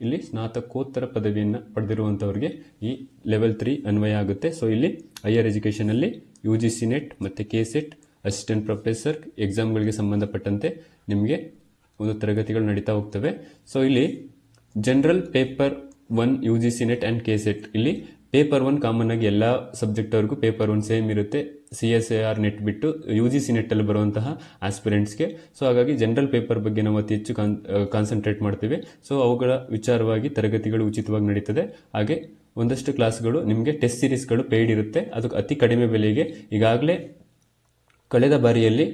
ಇಲ್ಲಿ ಸ್ನಾತಕೋತ್ತರ ಪದವಿಯನ್ನು ಪಡೆದಿರುವಂಥವ್ರಿಗೆ ಈ ಲೆವೆಲ್ 3 ಅನ್ವಯ ಆಗುತ್ತೆ. ಸೊ ಇಲ್ಲಿ ಹೈಯರ್ ಎಜುಕೇಷನಲ್ಲಿ UGC ನೆಟ್ ಮತ್ತು KCET ಅಸಿಸ್ಟೆಂಟ್ ಪ್ರೊಫೆಸರ್ ಎಕ್ಸಾಮ್ಗಳಿಗೆ ಸಂಬಂಧಪಟ್ಟಂತೆ ನಿಮಗೆ ಒಂದು ತರಗತಿಗಳು ನಡೀತಾ ಹೋಗ್ತವೆ. ಸೊ ಇಲ್ಲಿ general paper 1 UGC net and KCET, ಇಲ್ಲಿ ಪೇಪರ್ 1 ಕಾಮನ್ ಆಗಿ ಎಲ್ಲ ಸಬ್ಜೆಕ್ಟ್ ಅವ್ರಿಗೂ ಪೇಪರ್ 1 ಸೇಮ್ ಇರುತ್ತೆ. CSIR ನೆಟ್ ಬಿಟ್ಟು UGC ನೆಟ್ಟಲ್ಲಿ ಬರುವಂತಹ ಆಸ್ಪಿರೆಂಟ್ಸ್ಗೆ. ಸೊ ಹಾಗಾಗಿ ಜನರಲ್ ಪೇಪರ್ ಬಗ್ಗೆ ನಾವು ಅತಿ ಹೆಚ್ಚು ಕಾನ್ಸಂಟ್ರೇಟ್ ಮಾಡ್ತೀವಿ. ಸೊ ಅವುಗಳ ವಿಚಾರವಾಗಿ ತರಗತಿಗಳು ಉಚಿತವಾಗಿ ನಡೀತದೆ. ಹಾಗೆ ಒಂದಷ್ಟು ಕ್ಲಾಸ್ಗಳು ನಿಮಗೆ ಟೆಸ್ಟ್ ಸೀರೀಸ್ಗಳು ಪೇಯ್ಡ್ ಇರುತ್ತೆ, ಅದಕ್ಕೆ ಅತಿ ಕಡಿಮೆ ಬೆಲೆಗೆ. ಈಗಾಗಲೇ ಕಳೆದ ಬಾರಿಯಲ್ಲಿ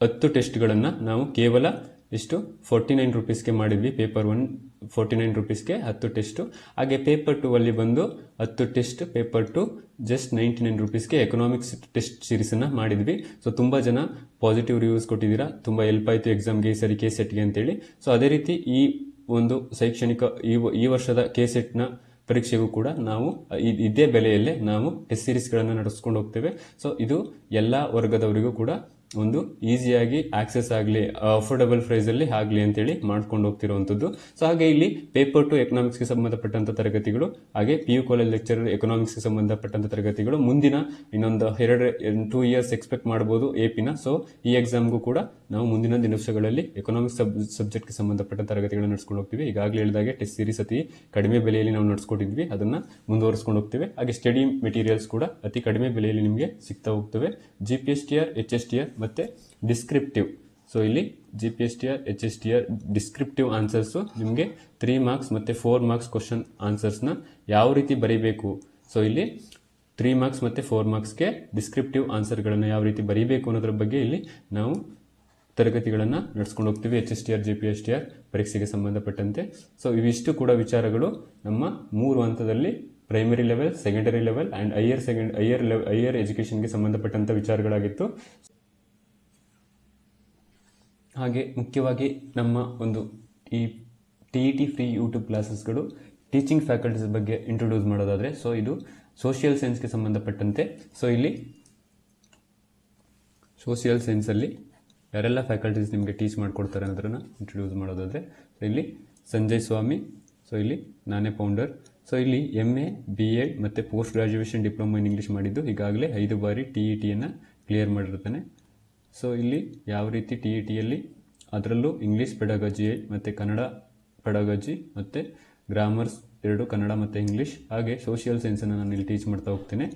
10 ಟೆಸ್ಟ್ಗಳನ್ನು ನಾವು ಕೇವಲ ಎಷ್ಟು 49 ರುಪೀಸ್ಗೆ ಮಾಡಿದ್ವಿ. ಪೇಪರ್ 1 49 ರುಪೀಸ್ಗೆ 10 ಟೆಸ್ಟು. ಹಾಗೆ ಪೇಪರ್ 2 ಅಲ್ಲಿ ಬಂದು 10 ಟೆಸ್ಟ್, ಪೇಪರ್ 2 ಜಸ್ಟ್ 99 ರುಪೀಸ್ಗೆ ಎಕನಾಮಿಕ್ಸ್ ಟೆಸ್ಟ್ ಸೀರೀಸನ್ನು ಮಾಡಿದ್ವಿ. ಸೊ ತುಂಬ ಜನ ಪಾಸಿಟಿವ್ ರಿವ್ಯೂಸ್ ಕೊಟ್ಟಿದ್ದೀರಾ, ತುಂಬ ಹೆಲ್ಪ್ ಆಯಿತು ಎಕ್ಸಾಮ್ಗೆ ಈ ಸರಿ KCETಗೆ ಅಂತೇಳಿ. ಸೊ ಅದೇ ರೀತಿ ಈ ಒಂದು ಶೈಕ್ಷಣಿಕ ಈ ವರ್ಷದ KCETನ ಪರೀಕ್ಷೆಗೂ ಕೂಡ ನಾವು ಇದೇ ಬೆಲೆಯಲ್ಲೇ ನಾವು ಟೆಸ್ಟ್ ಸೀರೀಸ್ಗಳನ್ನು ನಡೆಸ್ಕೊಂಡು ಹೋಗ್ತೇವೆ. ಸೊ ಇದು ಎಲ್ಲ ವರ್ಗದವರಿಗೂ ಕೂಡ ಒಂದು ಈಸಿಯಾಗಿ ಆಕ್ಸೆಸ್ ಆಗಲಿ, ಅಫೋರ್ಡಬಲ್ ಪ್ರೈಸಲ್ಲಿ ಆಗಲಿ ಅಂತೇಳಿ ಮಾಡ್ಕೊಂಡು ಹೋಗ್ತಿರುವಂಥದ್ದು. ಸೊ ಹಾಗೆ ಇಲ್ಲಿ ಪೇಪರ್ 2 ಎಕನಾಮಿಕ್ಸ್ಗೆ ಸಂಬಂಧಪಟ್ಟಂಥ ತರಗತಿಗಳು, ಹಾಗೆ PU ಕಾಲೇಜ್ ಲೆಕ್ಚರರ್ ಎಕನಾಮಿಕ್ಸ್ಗೆ ಸಂಬಂಧಪಟ್ಟಂಥ ತರಗತಿಗಳು ಮುಂದಿನ ಇನ್ನೊಂದು 2 ಇಯರ್ಸ್ ಎಕ್ಸ್ಪೆಕ್ಟ್ ಮಾಡ್ಬೋದು AP ನ. ಸೊ ಈ ಎಕ್ಸಾಮ್ಗೂ ಕೂಡ ನಾವು ಮುಂದಿನ ದಿವಸಗಳಲ್ಲಿ ಎಕನಾಮಿಕ್ಸ್ ಸಬ್ಜೆಕ್ಟ್ಗೆ ಸಂಬಂಧಪಟ್ಟ ತರಗತಿಗಳನ್ನು ನಡೆಸ್ಕೊಂಡು ಹೋಗ್ತೀವಿ. ಈಗಾಗಲೇ ಹೇಳಿದಾಗೆ ಟೆಸ್ಟ್ ಸೀರೀಸ್ ಅತಿ ಕಡಿಮೆ ಬೆಲೆಯಲ್ಲಿ ನಾವು ನಡೆಸ್ಕೊಟ್ಟಿದ್ವಿ, ಅದನ್ನು ಮುಂದುವರಿಸ್ಕೊಂಡು ಹೋಗ್ತೇವೆ. ಹಾಗೆ ಸ್ಟಡಿ ಮೆಟೀರಿಯಲ್ಸ್ ಕೂಡ ಅತಿ ಕಡಿಮೆ ಬೆಲೆಯಲ್ಲಿ ನಿಮಗೆ ಸಿಗ್ತಾ ಹೋಗ್ತವೆ. GPSTR, HSTR ಮತ್ತು ಡಿಸ್ಕ್ರಿಪ್ಟಿವ್. ಸೊ ಇಲ್ಲಿ GPSTR, HSTR ಡಿಸ್ಕ್ರಿಪ್ಟಿವ್ ಆನ್ಸರ್ಸು ನಿಮಗೆ 3 ಮಾರ್ಕ್ಸ್ ಮತ್ತು 4 ಮಾರ್ಕ್ಸ್ ಕ್ವಶನ್ ಆನ್ಸರ್ಸ್ನ ಯಾವ ರೀತಿ ಬರೀಬೇಕು. ಸೊ ಇಲ್ಲಿ 3 ಮಾರ್ಕ್ಸ್ ಮತ್ತು 4 ಮಾರ್ಕ್ಸ್ಗೆ ಡಿಸ್ಕ್ರಿಪ್ಟಿವ್ ಆನ್ಸರ್ಗಳನ್ನು ಯಾವ ರೀತಿ ಬರೀಬೇಕು ಅನ್ನೋದ್ರ ಬಗ್ಗೆ ಇಲ್ಲಿ ನಾವು ತರಗತಿಗಳನ್ನು ನಡೆಸ್ಕೊಂಡು ಹೋಗ್ತೀವಿ HSTR, GPSTR ಪರೀಕ್ಷೆಗೆ ಸಂಬಂಧಪಟ್ಟಂತೆ. ಸೊ ಇವಿಷ್ಟು ಕೂಡ ವಿಚಾರಗಳು ನಮ್ಮ 3 ಹಂತದಲ್ಲಿ primary level, secondary level and higher ಎಜುಕೇಷನ್ಗೆ ಸಂಬಂಧಪಟ್ಟಂಥ ವಿಚಾರಗಳಾಗಿತ್ತು. ಹಾಗೆ ಮುಖ್ಯವಾಗಿ ನಮ್ಮ ಒಂದು ಈ TET ಫ್ರೀ ಯೂಟ್ಯೂಬ್ ಕ್ಲಾಸಸ್ಗಳು ಟೀಚಿಂಗ್ ಫ್ಯಾಕಲ್ಟೀಸ್ ಬಗ್ಗೆ ಇಂಟ್ರೊಡ್ಯೂಸ್ ಮಾಡೋದಾದರೆ, ಸೊ ಇದು ಸೋಷಿಯಲ್ ಸೈನ್ಸ್ಗೆ ಸಂಬಂಧಪಟ್ಟಂತೆ. ಸೊ ಇಲ್ಲಿ ಸೋಷಿಯಲ್ ಸೈನ್ಸಲ್ಲಿ ಯಾರೆಲ್ಲ ಫ್ಯಾಕಲ್ಟೀಸ್ ನಿಮಗೆ ಟೀಚ್ ಮಾಡಿಕೊಡ್ತಾರೆ ಅನ್ನೋದನ್ನು ಇಂಟ್ರೊಡ್ಯೂಸ್ ಮಾಡೋದಾದರೆ, ಸೊ ಇಲ್ಲಿ ಸಂಜಯ್ ಸ್ವಾಮಿ, ಸೊ ಇಲ್ಲಿ ನಾನೇ ಫೌಂಡರ್. ಸೊ ಇಲ್ಲಿ MA, BA ಮತ್ತು post graduation diploma in English ಮಾಡಿದ್ದು ಈಗಾಗಲೇ 5 ಬಾರಿ TETಯನ್ನು ಕ್ಲಿಯರ್ ಮಾಡಿರ್ತಾನೆ. ಸೊ ಇಲ್ಲಿ ಯಾವ ರೀತಿ TETಯಲ್ಲಿ ಅದರಲ್ಲೂ ಇಂಗ್ಲೀಷ್ ಪೆಡಗಾಜಿ ಮತ್ತು ಕನ್ನಡ ಪೆಡಗಾಜಿ ಮತ್ತು ಗ್ರಾಮರ್ಸ್ 2 ಕನ್ನಡ ಮತ್ತು ಇಂಗ್ಲೀಷ್, ಹಾಗೆ ಸೋಷಿಯಲ್ ಸೈನ್ಸನ್ನು ನಾನು ಇಲ್ಲಿ ಟೀಚ್ ಮಾಡ್ತಾ ಹೋಗ್ತೇನೆ.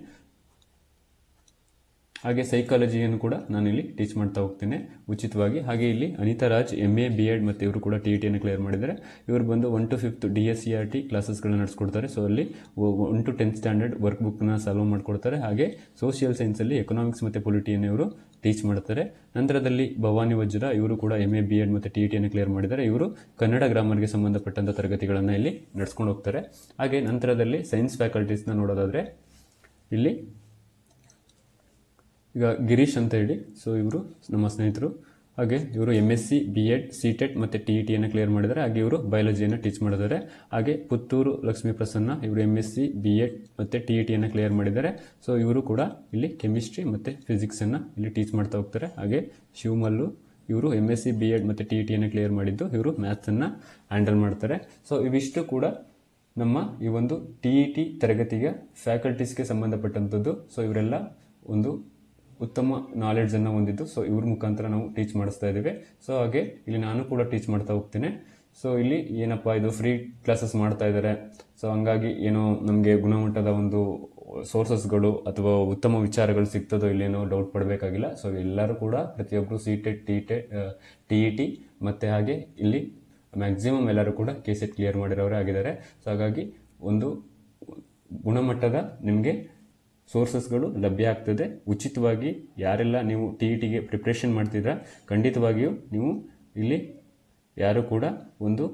ಹಾಗೆ ಸೈಕಾಲಜಿಯನ್ನು ಕೂಡ ನಾನಿಲ್ಲಿ ಟೀಚ್ ಮಾಡ್ತಾ ಹೋಗ್ತೇನೆ ಉಚಿತವಾಗಿ. ಹಾಗೆ ಇಲ್ಲಿ ಅನಿತಾ ರಾಜ್ MA, B.Ed ಮತ್ತು ಇವರು ಕೂಡ TETಯನ್ನು ಕ್ಲಿಯರ್ ಮಾಡಿದ್ದಾರೆ. ಇವರು ಬಂದು 1 to 5th DSCRT ಕ್ಲಾಸಸ್ಗಳನ್ನ ನಡೆಸ್ಕೊಡ್ತಾರೆ. ಸೊ ಅಲ್ಲಿ 1 to 10th ಸ್ಟ್ಯಾಂಡರ್ಡ್ ವರ್ಕ್ ಬುಕ್ನ ಸಾಲ್ವ್ ಮಾಡಿಕೊಡ್ತಾರೆ. ಹಾಗೆ ಸೋಷಿಯಲ್ ಸೈನ್ಸಲ್ಲಿ ಎಕನಾಮಿಕ್ಸ್ ಮತ್ತು ಪೊಲಿಟಿಯನ್ನು ಇವರು ಟೀಚ್ ಮಾಡ್ತಾರೆ. ನಂತರದಲ್ಲಿ ಭವಾನಿ ವಜ್ರ, ಇವರು ಕೂಡ MA, B.Ed ಮತ್ತು TETಯನ್ನು ಕ್ಲಿಯರ್ ಮಾಡಿದ್ದಾರೆ. ಇವರು ಕನ್ನಡ ಗ್ರಾಮರ್ಗೆ ಸಂಬಂಧಪಟ್ಟಂಥ ತರಗತಿಗಳನ್ನು ಇಲ್ಲಿ ನಡೆಸ್ಕೊಂಡು ಹೋಗ್ತಾರೆ. ಹಾಗೆ ನಂತರದಲ್ಲಿ ಸೈನ್ಸ್ ಫ್ಯಾಕಲ್ಟೀಸ್ನ ನೋಡೋದಾದರೆ ಇಲ್ಲಿ ಈಗ ಗಿರೀಶ್ ಅಂತ ಹೇಳಿ, ಸೊ ಇವರು ನಮ್ಮ ಸ್ನೇಹಿತರು. ಹಾಗೆ ಇವರು MSc, B.Ed, C.TET ಮತ್ತು TETಯನ್ನು ಕ್ಲಿಯರ್ ಮಾಡಿದ್ದಾರೆ. ಹಾಗೆ ಇವರು ಬಯಾಲಜಿಯನ್ನು ಟೀಚ್ ಮಾಡಿದ್ದಾರೆ. ಹಾಗೆ ಪುತ್ತೂರು ಲಕ್ಷ್ಮೀ ಪ್ರಸನ್ನ, ಇವರು MSc, B.Ed ಮತ್ತು TETಯನ್ನು ಕ್ಲಿಯರ್ ಮಾಡಿದ್ದಾರೆ. ಸೊ ಇವರು ಕೂಡ ಇಲ್ಲಿ ಕೆಮಿಸ್ಟ್ರಿ ಮತ್ತು ಫಿಸಿಕ್ಸನ್ನು ಇಲ್ಲಿ ಟೀಚ್ ಮಾಡ್ತಾ ಹೋಗ್ತಾರೆ. ಹಾಗೆ ಶಿವಮಲ್ಲು, ಇವರು MSc, B.Ed ಮತ್ತು TETಯನ್ನು ಕ್ಲಿಯರ್ ಮಾಡಿದ್ದು, ಇವರು ಮ್ಯಾಥ್ಸನ್ನು ಹ್ಯಾಂಡಲ್ ಮಾಡ್ತಾರೆ. ಸೊ ಇವಿಷ್ಟು ಕೂಡ ನಮ್ಮ ಈ ಒಂದು TET ತರಗತಿಗೆ ಫ್ಯಾಕಲ್ಟೀಸ್ಗೆ ಸಂಬಂಧಪಟ್ಟಂಥದ್ದು. ಸೊ ಇವರೆಲ್ಲ ಒಂದು ಉತ್ತಮ ನಾಲೆಡ್ಜನ್ನು ಹೊಂದಿದ್ದು, ಸೊ ಇವ್ರ ಮುಖಾಂತರ ನಾವು ಟೀಚ್ ಮಾಡಿಸ್ತಾ ಇದ್ದೇವೆ. ಸೊ ಹಾಗೆ ಇಲ್ಲಿ ನಾನು ಕೂಡ ಟೀಚ್ ಮಾಡ್ತಾ ಹೋಗ್ತೇನೆ. ಸೊ ಇಲ್ಲಿ ಏನಪ್ಪ ಇದು ಫ್ರೀ ಕ್ಲಾಸಸ್ ಮಾಡ್ತಾ ಇದ್ದಾರೆ, ಸೊ ಹಂಗಾಗಿ ಏನೋ ನಮಗೆ ಗುಣಮಟ್ಟದ ಒಂದು ಸೋರ್ಸಸ್ಗಳು ಅಥವಾ ಉತ್ತಮ ವಿಚಾರಗಳು ಸಿಗ್ತದೋ ಇಲ್ಲೇನೋ ಡೌಟ್ ಪಡಬೇಕಾಗಿಲ್ಲ. ಸೊ ಎಲ್ಲರೂ ಕೂಡ ಪ್ರತಿಯೊಬ್ಬರು C.TET, TET ಮತ್ತು ಹಾಗೆ ಇಲ್ಲಿ ಮ್ಯಾಕ್ಸಿಮಮ್ ಎಲ್ಲರೂ ಕೂಡ KCET ಕ್ಲಿಯರ್ ಮಾಡಿರೋರೇ ಆಗಿದ್ದಾರೆ. ಸೊ ಹಾಗಾಗಿ ಒಂದು ಗುಣಮಟ್ಟದ ನಿಮಗೆ ಸೋರ್ಸಸ್ಗಳು ಲಭ್ಯ ಆಗ್ತದೆ ಉಚಿತವಾಗಿ. ಯಾರೆಲ್ಲ ನೀವು TETಗೆ ಪ್ರಿಪ್ರೇಷನ್ ಮಾಡ್ತಿದ್ದೀರಾ, ಖಂಡಿತವಾಗಿಯೂ ನೀವು ಇಲ್ಲಿ ಯಾರು ಕೂಡ ಒಂದು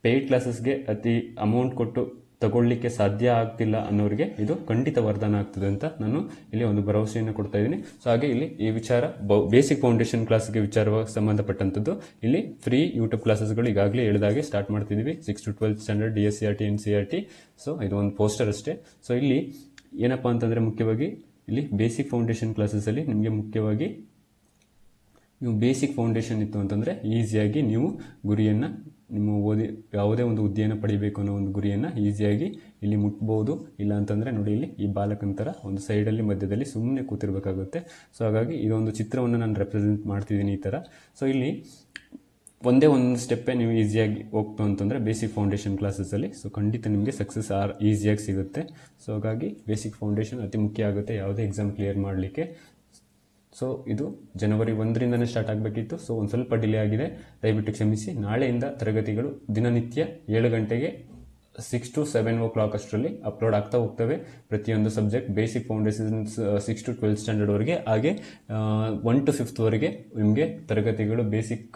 ಪೇಯ್ಡ್ ಕ್ಲಾಸಸ್ಗೆ ಅತಿ ಅಮೌಂಟ್ ಕೊಟ್ಟು ತಗೊಳ್ಳಿಕ್ಕೆ ಸಾಧ್ಯ ಆಗ್ತಿಲ್ಲ ಅನ್ನೋರಿಗೆ ಇದು ಖಂಡಿತ ವರದಾನ ಆಗ್ತದೆ ಅಂತ ನಾನು ಇಲ್ಲಿ ಒಂದು ಭರವಸೆಯನ್ನು ಕೊಡ್ತಾ ಇದ್ದೀನಿ. ಸೊ ಹಾಗೆ ಇಲ್ಲಿ ಈ ವಿಚಾರ ಬೇಸಿಕ್ ಫೌಂಡೇಶನ್ ಕ್ಲಾಸ್ಗೆ ವಿಚಾರವಾಗಿ ಸಂಬಂಧಪಟ್ಟಂಥದ್ದು ಇಲ್ಲಿ ಫ್ರೀ ಯೂಟ್ಯೂಬ್ ಕ್ಲಾಸಸ್ಗಳು ಈಗಾಗಲೇ ಹೇಳಿದಾಗೆ ಸ್ಟಾರ್ಟ್ ಮಾಡ್ತಿದ್ದೀವಿ. 6 to 12th standard DSCRT, NCERT. So ಇದು ಒಂದು ಪೋಸ್ಟರ್ ಅಷ್ಟೇ. ಸೊ ಇಲ್ಲಿ ಏನಪ್ಪ ಅಂತಂದರೆ ಮುಖ್ಯವಾಗಿ ಇಲ್ಲಿ ಬೇಸಿಕ್ ಫೌಂಡೇಶನ್ ಕ್ಲಾಸಸಲ್ಲಿ ನಿಮಗೆ ಮುಖ್ಯವಾಗಿ ನೀವು ಬೇಸಿಕ್ ಫೌಂಡೇಶನ್ ಇತ್ತು ಅಂತಂದರೆ ಈಸಿಯಾಗಿ ನೀವು ಗುರಿಯನ್ನು ನಿಮ್ಮ ಯಾವುದೇ ಒಂದು ಹುದ್ದೆಯನ್ನು ಪಡಿಬೇಕು ಅನ್ನೋ ಒಂದು ಗುರಿಯನ್ನು ಈಸಿಯಾಗಿ ಇಲ್ಲಿ ಮುಟ್ಬೋದು. ಇಲ್ಲ ಅಂತಂದರೆ ನೋಡಿ, ಇಲ್ಲಿ ಈ ಬಾಲಕನ ಥರ ಒಂದು ಸೈಡಲ್ಲಿ ಮಧ್ಯದಲ್ಲಿ ಸುಮ್ಮನೆ ಕೂತಿರ್ಬೇಕಾಗುತ್ತೆ. ಸೊ ಹಾಗಾಗಿ ಇದೊಂದು ಚಿತ್ರವನ್ನು ನಾನು ರೆಪ್ರೆಸೆಂಟ್ ಮಾಡ್ತಿದ್ದೀನಿ ಈ ಥರ. ಸೊ ಇಲ್ಲಿ ಒಂದೇ ಒಂದು ಸ್ಟೆಪ್ಪೇ ನೀವು ಈಸಿಯಾಗಿ ಹೋಗ್ತು ಅಂತಂದರೆ ಬೇಸಿಕ್ ಫೌಂಡೇಶನ್ ಕ್ಲಾಸಸಲ್ಲಿ, ಸೊ ಖಂಡಿತ ನಿಮಗೆ ಸಕ್ಸಸ್ ಈಸಿಯಾಗಿ ಸಿಗುತ್ತೆ. ಸೊ ಹಾಗಾಗಿ ಬೇಸಿಕ್ ಫೌಂಡೇಶನ್ ಅತಿ ಮುಖ್ಯ ಆಗುತ್ತೆ ಯಾವುದೇ ಎಕ್ಸಾಮ್ ಕ್ಲಿಯರ್ ಮಾಡಲಿಕ್ಕೆ. ಸೊ ಇದು ಜನವರಿ 1ರಿಂದನೇ ಸ್ಟಾರ್ಟ್ ಆಗಬೇಕಿತ್ತು. ಸೊ ಒಂದು ಸ್ವಲ್ಪ ಡಿಲೇ ಆಗಿದೆ, ದಯವಿಟ್ಟು ಕ್ಷಮಿಸಿ. ನಾಳೆಯಿಂದ ತರಗತಿಗಳು ದಿನನಿತ್ಯ 7 ಗಂಟೆಗೆ 6 to 7 o'clock ಅಷ್ಟರಲ್ಲಿ ಅಪ್ಲೋಡ್ ಆಗ್ತಾ ಹೋಗ್ತವೆ. ಪ್ರತಿಯೊಂದು ಸಬ್ಜೆಕ್ಟ್ ಬೇಸಿಕ್ ಫೌಂಡೇಶನ್ಸ್ 6 to 12 ಸ್ಟ್ಯಾಂಡರ್ಡ್ವರೆಗೆ, ಹಾಗೆ 1 to 5thವರೆಗೆ ನಿಮಗೆ ತರಗತಿಗಳು ಬೇಸಿಕ್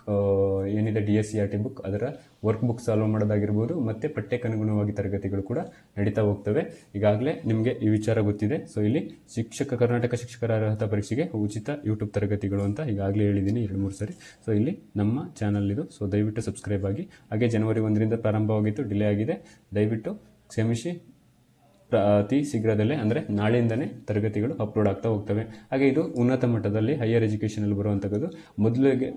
ಏನಿದೆ DSCRT ಬುಕ್ ಅದರ ವರ್ಕ್ ಬುಕ್ ಸಾಲ್ವ್ ಮಾಡೋದಾಗಿರ್ಬೋದು, ಮತ್ತು ಪಠ್ಯಕ್ಕನುಗುಣವಾಗಿ ತರಗತಿಗಳು ಕೂಡ ನಡೀತಾ ಹೋಗ್ತವೆ. ಈಗಾಗಲೇ ನಿಮಗೆ ಈ ವಿಚಾರ ಗೊತ್ತಿದೆ. ಸೊ ಇಲ್ಲಿ ಕರ್ನಾಟಕ ಶಿಕ್ಷಕರ ಅರ್ಹತಾ ಪರೀಕ್ಷೆಗೆ ಉಚಿತ ಯೂಟ್ಯೂಬ್ ತರಗತಿಗಳು ಅಂತ ಈಗಾಗಲೇ ಹೇಳಿದ್ದೀನಿ 2-3 ಸರಿ. ಸೊ ಇಲ್ಲಿ ನಮ್ಮ ಚಾನಲ್ ಇದು. ಸೊ ದಯವಿಟ್ಟು ಸಬ್ಸ್ಕ್ರೈಬ್ ಆಗಿ. ಹಾಗೆ ಜನವರಿ 1ರಿಂದ ಪ್ರಾರಂಭವಾಗಿತ್ತು, ಡಿಲೇ ಆಗಿದೆ, ದಯವಿಟ್ಟು ಕ್ಷಮಿಸಿ. ಅತಿ ಶೀಘ್ರದಲ್ಲೇ ಅಂದರೆ ನಾಳೆಯಿಂದನೇ ತರಗತಿಗಳು ಅಪ್ಲೋಡ್ ಆಗ್ತಾ ಹೋಗ್ತವೆ. ಹಾಗೆ ಇದು ಉನ್ನತ ಮಟ್ಟದಲ್ಲಿ ಹೈಯರ್ ಎಜುಕೇಷನಲ್ಲಿ ಬರುವಂಥದ್ದು.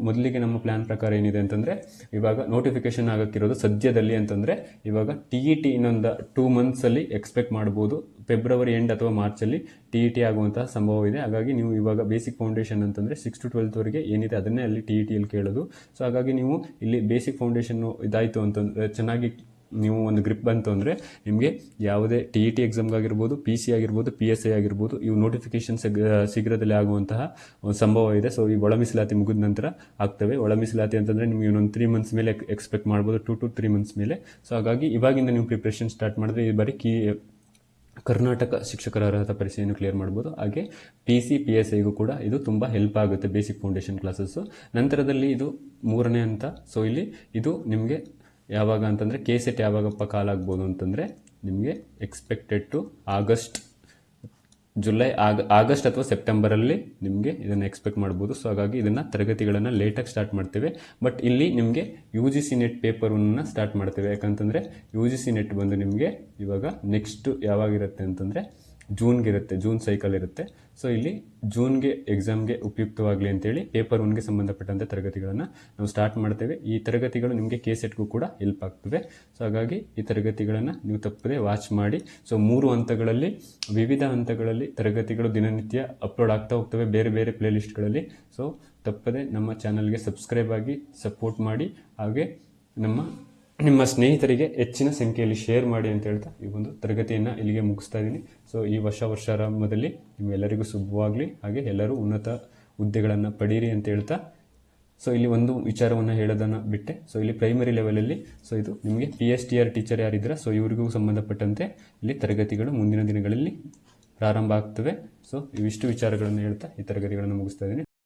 ಮೊದಲಿಗೆ ನಮ್ಮ ಪ್ಲಾನ್ ಪ್ರಕಾರ ಏನಿದೆ ಅಂತಂದರೆ, ಇವಾಗ ನೋಟಿಫಿಕೇಶನ್ ಆಗಕ್ಕಿರೋದು ಸದ್ಯದಲ್ಲಿ ಅಂತಂದರೆ ಇವಾಗ TET ಇನ್ನೊಂದು 2 ಮಂತ್ಸಲ್ಲಿ ಎಕ್ಸ್ಪೆಕ್ಟ್ ಮಾಡ್ಬೋದು. ಫೆಬ್ರವರಿ ಎಂಡ್ ಅಥವಾ ಮಾರ್ಚಲ್ಲಿ TET ಆಗುವಂತಹ ಸಂಭವ ಇದೆ. ಹಾಗಾಗಿ ನೀವು ಇವಾಗ ಬೇಸಿಕ್ ಫೌಂಡೇಶನ್ ಅಂತಂದರೆ 6 to 12ವರೆಗೆ ಏನಿದೆ ಅದನ್ನೇ ಅಲ್ಲಿ TETಯಲ್ಲಿ ಕೇಳೋದು. ಸೊ ಹಾಗಾಗಿ ನೀವು ಇಲ್ಲಿ ಬೇಸಿಕ್ ಫೌಂಡೇಶನ್ನು ಇದಾಯಿತು ಅಂತಂದರೆ, ಚೆನ್ನಾಗಿ ನೀವು ಒಂದು ಗ್ರಿಪ್ ಬಂತು ಅಂದರೆ ನಿಮಗೆ ಯಾವುದೇ TET ಎಕ್ಸಾಮ್ಗಾಗಿರ್ಬೋದು, PC ಆಗಿರ್ಬೋದು, PSI ಆಗಿರ್ಬೋದು, ಇವು ನೋಟಿಫಿಕೇಶನ್ ಶೀಘ್ರದಲ್ಲಿ ಆಗುವಂತಹ ಒಂದು ಸಂಭವ ಇದೆ. ಸೊ ಈ ಒಳ ಮೀಸಲಾತಿ ಮುಗಿದ ನಂತರ ಆಗ್ತವೆ. ಒಳ ಮೀಸಲಾತಿ ಅಂತಂದರೆ ನಿಮಗೆ ಇನ್ನೊಂದು 3 ಮಂತ್ಸ್ ಮೇಲೆ ಎಕ್ಸ್ಪೆಕ್ಟ್ ಮಾಡ್ಬೋದು, 2 to 3 ಮಂತ್ಸ್ ಮೇಲೆ. ಸೊ ಹಾಗಾಗಿ ಇವಾಗಿಂದ ನೀವು ಪ್ರಿಪ್ರೇಷನ್ ಸ್ಟಾರ್ಟ್ ಮಾಡಿದ್ರೆ ಈ ಬಾರಿ ಕರ್ನಾಟಕ ಶಿಕ್ಷಕರ ಅರ್ಹತಾ ಪರೀಕ್ಷೆಯನ್ನು ಕ್ಲಿಯರ್ ಮಾಡ್ಬೋದು. ಹಾಗೆ PC, PSIಗೂ ಕೂಡ ಇದು ತುಂಬ ಹೆಲ್ಪ್ ಆಗುತ್ತೆ ಬೇಸಿಕ್ ಫೌಂಡೇಶನ್ ಕ್ಲಾಸಸ್ಸು. ನಂತರದಲ್ಲಿ ಇದು 3ನೇ ಹಂತ. ಸೊ ಇಲ್ಲಿ ಇದು ನಿಮಗೆ ಯಾವಾಗ ಅಂತಂದರೆ KCET ಯಾವಾಗಪ್ಪ ಕಾಲ್ ಆಗ್ಬೋದು ಅಂತಂದರೆ ನಿಮಗೆ ಎಕ್ಸ್ಪೆಕ್ಟೆಡ್ ಟು ಆಗಸ್ಟ್ ಅಥವಾ ಸೆಪ್ಟೆಂಬರಲ್ಲಿ ನಿಮಗೆ ಇದನ್ನು ಎಕ್ಸ್ಪೆಕ್ಟ್ ಮಾಡ್ಬೋದು. ಸೊ ಹಾಗಾಗಿ ಇದನ್ನು ತರಗತಿಗಳನ್ನು ಲೇಟಾಗಿ ಸ್ಟಾರ್ಟ್ ಮಾಡ್ತೇವೆ. ಬಟ್ ಇಲ್ಲಿ ನಿಮಗೆ UGC ನೆಟ್ ಪೇಪರನ್ನು ಸ್ಟಾರ್ಟ್ ಮಾಡ್ತೇವೆ. ಯಾಕಂತಂದರೆ UGC ನೆಟ್ ಬಂದು ನಿಮಗೆ ಇವಾಗ ನೆಕ್ಸ್ಟ್ ಯಾವಾಗಿರುತ್ತೆ ಅಂತಂದರೆ ಜೂನ್ಗಿರುತ್ತೆ, ಜೂನ್ ಸೈಕಲ್ ಇರುತ್ತೆ. ಸೊ ಇಲ್ಲಿ ಜೂನ್ಗೆ ಎಕ್ಸಾಮ್ಗೆ ಉಪಯುಕ್ತವಾಗಲಿ ಅಂತೇಳಿ ಪೇಪರ್ 1ಗೆ ಸಂಬಂಧಪಟ್ಟಂತೆ ತರಗತಿಗಳನ್ನು ನಾವು ಸ್ಟಾರ್ಟ್ ಮಾಡ್ತೇವೆ. ಈ ತರಗತಿಗಳು ನಿಮಗೆ KCETಗೂ ಕೂಡ ಹೆಲ್ಪ್ ಆಗ್ತವೆ. ಸೊ ಹಾಗಾಗಿ ಈ ತರಗತಿಗಳನ್ನು ನೀವು ತಪ್ಪದೆ ವಾಚ್ ಮಾಡಿ. ಸೊ 3 ಹಂತಗಳಲ್ಲಿ, ವಿವಿಧ ಹಂತಗಳಲ್ಲಿ ತರಗತಿಗಳು ದಿನನಿತ್ಯ ಅಪ್ಲೋಡ್ ಆಗ್ತಾ ಹೋಗ್ತವೆ ಬೇರೆ ಬೇರೆ ಪ್ಲೇಲಿಸ್ಟ್ಗಳಲ್ಲಿ. ಸೊ ತಪ್ಪದೆ ನಮ್ಮ ಚಾನಲ್ಗೆ ಸಬ್ಸ್ಕ್ರೈಬ್ ಆಗಿ ಸಪೋರ್ಟ್ ಮಾಡಿ. ಹಾಗೆ ನಿಮ್ಮ ಸ್ನೇಹಿತರಿಗೆ ಹೆಚ್ಚಿನ ಸಂಖ್ಯೆಯಲ್ಲಿ ಶೇರ್ ಮಾಡಿ ಅಂತ ಹೇಳ್ತಾ ಈ ಒಂದು ತರಗತಿಯನ್ನು ಇಲ್ಲಿಗೆ ಮುಗಿಸ್ತಾ ಇದ್ದೀನಿ. ಸೊ ಈ ವರ್ಷಾರಂಭದಲ್ಲಿ ನಿಮ್ಮೆಲ್ಲರಿಗೂ ಶುಭವಾಗಲಿ. ಹಾಗೆ ಎಲ್ಲರೂ ಉನ್ನತ ಹುದ್ದೆಗಳನ್ನು ಪಡೀರಿ ಅಂತ ಹೇಳ್ತಾ, ಸೊ ಇಲ್ಲಿ ಒಂದು ವಿಚಾರವನ್ನು ಹೇಳೋದನ್ನು ಬಿಟ್ಟೆ. ಸೊ ಇಲ್ಲಿ ಪ್ರೈಮರಿ ಲೆವೆಲಲ್ಲಿ, ಸೊ ಇದು ನಿಮಗೆ PSTR ಟೀಚರ್ ಯಾರಿದ್ದೀರಾ, ಸೊ ಇವರಿಗೂ ಸಂಬಂಧಪಟ್ಟಂತೆ ಇಲ್ಲಿ ತರಗತಿಗಳು ಮುಂದಿನ ದಿನಗಳಲ್ಲಿ ಪ್ರಾರಂಭ ಆಗ್ತವೆ. ಸೊ ಇವಿಷ್ಟು ವಿಚಾರಗಳನ್ನು ಹೇಳ್ತಾ ಈ ತರಗತಿಗಳನ್ನು ಮುಗಿಸ್ತಾ ಇದ್ದೀನಿ.